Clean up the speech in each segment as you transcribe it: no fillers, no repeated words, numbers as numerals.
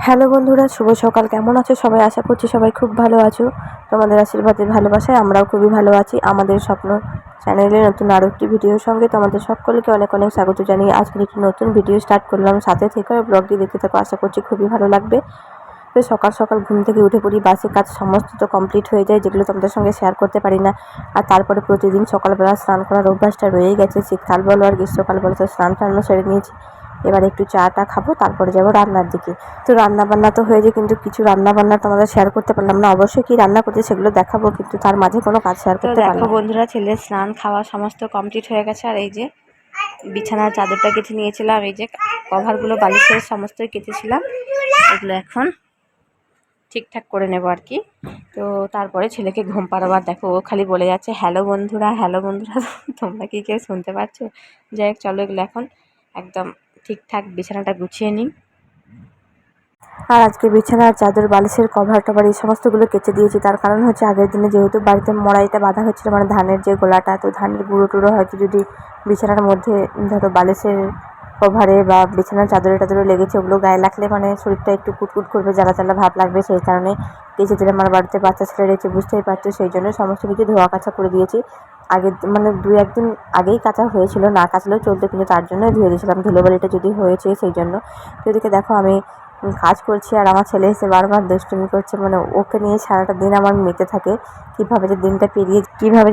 Hello বন্ধুরা, শুভ সকাল। কেমন আছো সবাই? আশা করছি সবাই খুব ভালো আছো। তোমাদের আশীর্বাদের ভালোবাসায় আমরাও খুবই ভালো আছি। আমাদের স্বপ্ন চ্যানেলে নতুন আরও একটি ভিডিওর সঙ্গে তোমাদের সকলকে অনেক অনেক স্বাগত জানিয়ে আজকের একটি নতুন ভিডিও স্টার্ট করলাম। সাথে থেকে ব্লগটি দেখতে থাকো, আশা করছি খুবই ভালো লাগবে। তো সকাল সকাল ঘুম থেকে উঠে পড়ি, বাসের কাজ সমস্ত তো কমপ্লিট হয়ে যায়, যেগুলো তোমাদের সঙ্গে শেয়ার করতে পারি না। আর তারপরে প্রতিদিন সকালবেলা স্নান করার অভ্যাসটা রয়েই গেছে, শীতকাল বলো আর গ্রীষ্মকাল বলো। তো স্নান টানও সেরে নিয়েছি, এবার একটু চাটা খাবো, তারপরে যাবো রান্নার দিকে। তো রান্না বান্না তো হয়েছে, কিন্তু কিছু রান্না বান্না তোমাদের শেয়ার করতে পারলাম না। অবশ্যই কি রান্না করছি সেগুলো দেখাবো, কিন্তু তার মাঝে কোনো কাজ শেয়ার করতে পারলাম না। দেখো বন্ধুরা, ছেলের স্নান খাওয়া সমস্ত কমপ্লিট হয়ে গেছে। আর এই যে বিছানার চাদরটা কেটে নিয়েছিলাম, এই যে কভারগুলো বালিশের সমস্তই কেটেছিলাম, এগুলো এখন ঠিকঠাক করে নেবো আর কি। তো তারপরে ছেলেকে ঘুম পাড়াবার, দেখো ও খালি বলে যাচ্ছে হ্যালো বন্ধুরা, হ্যালো বন্ধুরা। তোমরা কি কেউ শুনতে পাচ্ছো? যাই হোক, চলো এগুলো এখন একদম ঠিকঠাক বিছানাটা গুছিয়ে নিই। আর আজকে বিছানার চাদর, বালিশের কভার টভার এই সমস্তগুলো কেচে দিয়েছি। তার কারণ হচ্ছে আগের দিনে যেহেতু বাড়িতে মড়াইটা বাঁধা হচ্ছিলো, মানে ধানের যে গোলাটা, তো ধানের গুঁড়ো টুড়ো হয়তো যদি বিছানার মধ্যে ধরো বালিশের কভারে বা বিছানার চাদরে টাদরে লেগেছে, ওগুলো গায়ে লাগলে মানে শরীরটা একটু কুটকুট করবে, জ্বালা জ্বালা ভাব লাগবে। সেই কারণে কেচে দিলে, আমার বাড়িতে বাচ্চা ছেলে রয়েছে বুঝতেই পারছো, সেই জন্য সমস্ত কিছু ধোয়া কাচা করে দিয়েছি। আগে মানে 2-1 দিন আগেই কাচা হয়েছিল, না কাচলেও চলতো, কিন্তু তার জন্যই ধুয়ে দিয়েছিলাম, ধুলোবালিটা যদি হয়েছে সেই জন্য। তো এদিকে দেখো আমি কাজ করছি, আর আমার ছেলে এসে বারবার দুষ্টুমি করছে, মানে ওকে নিয়ে সারাটা দিন আমার মেতে থাকে। কীভাবে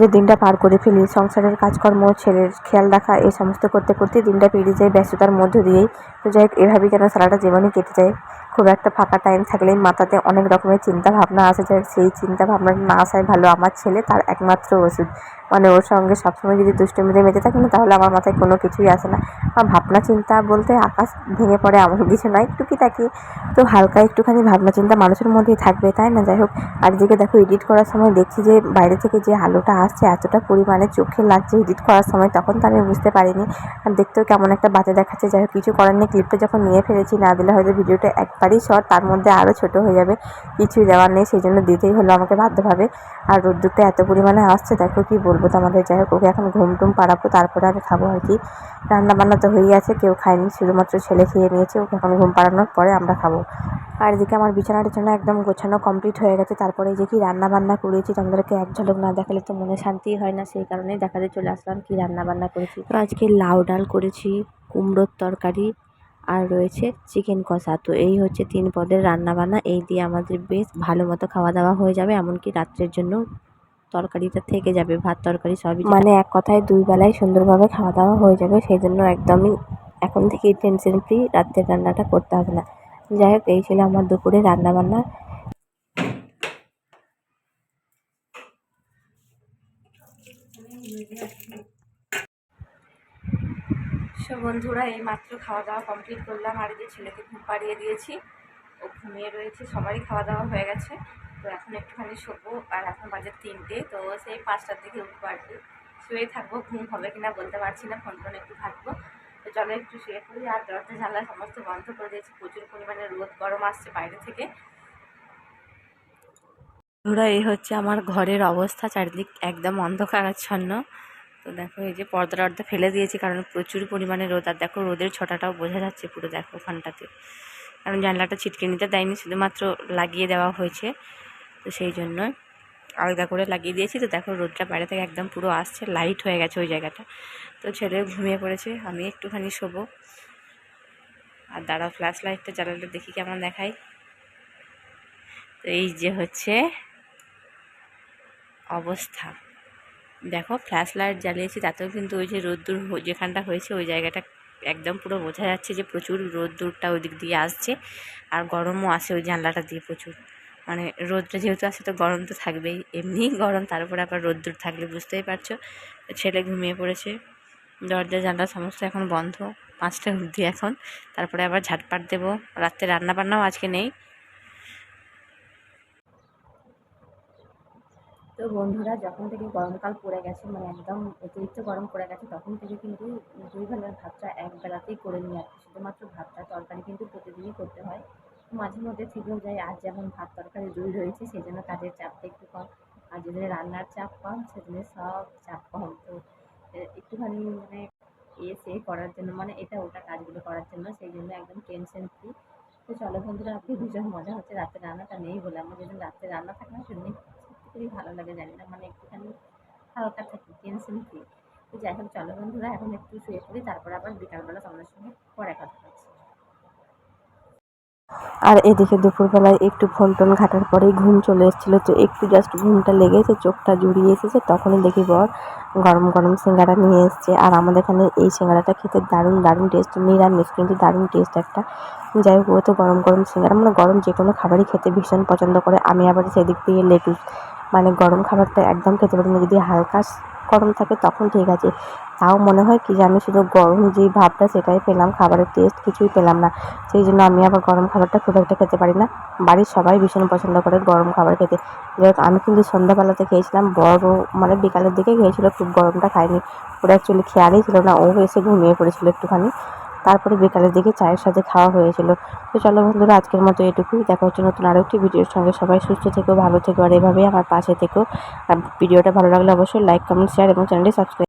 যে দিনটা পার করে ফেলি, সংসারের কাজকর্ম, ছেলের খেয়াল রাখা, এই সমস্ত করতে করতে দিনটা পেরিয়ে যায় ব্যস্ততার মধ্য দিয়েই। তো যাই হোক, এভাবেই যেন সারাটা জীবনই কেটে যায়। খুব একটা ফাঁকা টাইম থাকলেই মাথাতে অনেক রকমের চিন্তা ভাবনা আসে যায়, সেই চিন্তা ভাবনাটা না আসাই ভালো। আমার ছেলে তার একমাত্র ওষুধ, মানে ওর সঙ্গে সবসময় যদি দুষ্টুমিতে মেতে থাকে না, তাহলে আমার মাথায় কোনো কিছুই আসে না। আর ভাবনা চিন্তা বলতে আকাশ ভেঙে পড়ে এমন কিছু নয়, টুকিটাকি তো হালকা একটুখানি ভাবনা চিন্তা মানুষের মধ্যেই থাকবে, তাই না? যাই হোক, আর দিকে দেখো এডিট করার সময় দেখছি যে বাইরে থেকে যে আলোটা আসছে এতটা পরিমাণে চোখে লাগছে এডিট করার সময়, তখন তো আমি বুঝতে পারিনি। আর দেখতেও কেমন একটা বাজে দেখাচ্ছে। যাই হোক, কিছু করার নেই, ক্লিপটা যখন নিয়ে ফেলেছি, না দিলে হয়তো ভিডিওটা একবারই শর্ট, তার মধ্যে আরও ছোট হয়ে যাবে, কিছুই দেওয়ার নেই, সেই জন্য দিতেই হলো আমাকে বাধ্যভাবে। আর রোদ্দুরটা এত পরিমাণে আসছে, দেখো কি বলবো তোমাদের। যাই হোক, ওকে এখন ঘুম টুম পাড়াবো, তারপরে আমি খাবো আর কি। রান্না বান্না তো হয়েই আছে, কেউ খায়নি, শুধুমাত্র ছেলে খেয়ে নিয়েছে, ওকে এখন ঘুম পাড়ানোর পরে আমরা খাবো। আর এদিকে আমার বিছানাটা জন্য একদম গোছানো কমপ্লিট হয়ে গেছে। তারপরে যে কি রান্না বান্না করেছি তোমাদেরকে এক ঝলক না দেখালে তো মনে শান্তিই হয় না, সেই কারণেই দেখাতে চলে আসলাম কি রান্না বান্না করেছি। তো আজকে লাউ ডাল করেছি, কুমড়োর তরকারি, আর রয়েছে চিকেন কষা। তো এই হচ্ছে 3 পদের রান্না বান্না, এই দিয়ে আমাদের বেশ ভালো মতো খাওয়া দাওয়া হয়ে যাবে। এমনকি রাত্রের জন্য তরকারিটা থেকে যাবে, ভাত তরকারি সবই, মানে এক কথায় 2 বেলায় সুন্দরভাবে খাওয়া দাওয়া হয়ে যাবে। সেই জন্য একদমই এখন থেকেই টেনশন ফ্রি, রাত্রের রান্নাটা করতে হবে না। যাই হোক, এই ছিল আমার দুপুরে রান্না বান্না। সো বন্ধুরা, এই মাত্র খাওয়া দাওয়া কমপ্লিট করলাম, আর এই যে ছেলেকে ঘুম পাড়িয়ে দিয়েছি, ও ঘুমিয়ে রয়েছে, সবারই খাওয়া দাওয়া হয়ে গেছে। তো এখন একটুখানি শোবো, আর এখন বাজে 3টে, তো সেই 5টার দিকে উঠবো আর কি। শুয়ে থাকবো, ঘুম হবে কিনা বলতে পারছি না, ফোন টোন একটু থাকবো। তো চলো একটু শুয়ে পড়ি। আর দরজা জানলা সমস্ত বন্ধ করে দিয়েছি, প্রচুর পরিমাণে রোদ গরম আসছে বাইরে থেকে। বন্ধুরা, এই হচ্ছে আমার ঘরের অবস্থা, চারিদিক একদম অন্ধকারাচ্ছন্ন। তো দেখো, এই যে পর্দা ফেলে দিয়েছি, কারণ প্রচুর পরিমাণে রোদ। আর দেখো রোদের ছটাটাও বোঝা যাচ্ছে পুরো, দেখো ওখানটাতে, কারণ জানলাটা ছিটকে নিতে দেয়নি, শুধুমাত্র লাগিয়ে দেওয়া হয়েছে, তো সেই জন্য আলাদা করে লাগিয়ে দিয়েছি। তো দেখো রোদটা বাইরে থেকে একদম পুরো আসছে, লাইট হয়ে গেছে ওই জায়গাটা। তো ছেলে ঘুমিয়ে পড়েছে, আমি একটুখানি শোবো। আর দাঁড়াও, ফ্ল্যাশ লাইটটা জ্বালালে দেখি কেমন দেখায়। তো এই যে হচ্ছে অবস্থা, দেখো ফ্ল্যাশ লাইট জ্বালিয়েছি, তাতেও কিন্তু ওই যে রোদ্দুর যেখানটা হয়েছে ওই জায়গাটা একদম পুরো বোঝা যাচ্ছে যে প্রচুর রোদ্দুরটা ওই দিক দিয়ে আসছে। আর গরমও আসে ওই জানলাটা দিয়ে প্রচুর, মানে রোদটা যেহেতু আসে তো গরম তো থাকবেই, এমনিই গরম, তার উপরে আবার রোদ্দুর থাকলে বুঝতেই পারছো। ছেলে ঘুমিয়ে পড়েছে, দরজা জানলা সমস্ত এখন বন্ধ, 5টা অবধি এখন। তারপরে আবার ঝাটপাট দেবো, রাত্রে রান্না বান্নাও আজকে নেই। তো বন্ধুরা, যখন থেকে গরমকাল পড়ে গেছে, মানে একদম অতিরিক্ত গরম পড়ে গেছে, তখন থেকে কিন্তু 2 বেলার ভাতটা এক বেলাতেই করে নিই আর কি। শুধুমাত্র ভাতটা, তরকারি কিন্তু প্রতিদিনই করতে হয়, মাঝে মধ্যে থেকেও যায়। আজ যেমন ভাত তরকারি 2 রয়েছে, সেই জন্য কাজের চাপটা একটু কম। আর যেদিনে রান্নার চাপ কম, সেদিনে সব চাপ কম। তো একটুখানি মানে সে করার জন্য, মানে এটা ওটা কাজগুলো করার জন্য, সেই জন্য একদম টেনশন ফ্রি। তো চলো বন্ধুরা, আজকে ভীষণ মজা হচ্ছে, রাতে রান্নাটা নেই বলে। আমার যেদিন রাতে রান্না থাকে না সেদিনই খুবই ভালো লাগে, জানি না, মানে একটুখানি হালকা থাকি, টেনশন ফ্রি। তো যাই হোক, চলো বন্ধুরা, এখন একটু শুয়ে পড়ি, তারপরে আবার বিকালবেলা তোমাদের সঙ্গে পরে কথা হচ্ছে। আর এদিকে দুপুরবেলায় একটু ফোন টোন ঘাটার পরেই ঘুম চলে এসেছিলো, তো একটু জাস্ট ঘুমটা লেগেছে, চোখটা জুড়িয়ে এসেছে, তখনই দেখি বর গরম গরম সিঙ্গারা নিয়ে এসছে। আর আমাদের এখানে এই সিঙ্গারাটা খেতে দারুণ দারুণ টেস্ট, নিরামিষ কিন্তু দারুণ টেস্ট একটা। যাই হোক, ও তো গরম গরম সিঙ্গারা, মানে গরম যে কোনো খাবারই খেতে ভীষণ পছন্দ করে। আমি আবার সেদিক থেকে লেটুস, মানে গরম খাবারটা একদম খেতে পারি না। যদি হালকা গরম থাকে তখন ঠিক আছে, তাও মনে হয় কি যে আমি শুধু গরম যেই ভাবটা সেটাই পেলাম, খাবারের টেস্ট কিছুই পেলাম না। সেই জন্য আমি আবার গরম খাবারটা খুব একটা খেতে পারি না। বাড়ির সবাই ভীষণ পছন্দ করে গরম খাবার খেতে। যাই হোক, আমি কিন্তু সন্ধ্যাবেলাতে খেয়েছিলাম, বড় মানে বিকালের দিকে খেয়েছিল, খুব গরমটা খায়নি। ওরা অ্যাকচুয়ালি খেয়ালই ছিল না, ও এসে ঘুমিয়ে পড়েছিল একটুখানি। তারপরে বিকালের দিকে চায়ের সাথে খাওয়া হয়েছিল। তো চলো বন্ধুরা, আজকের মতো এটুকুই। দেখা হচ্ছে নতুন আরও একটি ভিডিওর সঙ্গে। সবাই সুস্থ থেকো, ভালো থেকো, আর এভাবেই আমার পাশে থেকো। আর ভিডিওটা ভালো লাগলে অবশ্যই লাইক, কমেন্ট, শেয়ার এবং চ্যানেলটি সাবস্ক্রাইব।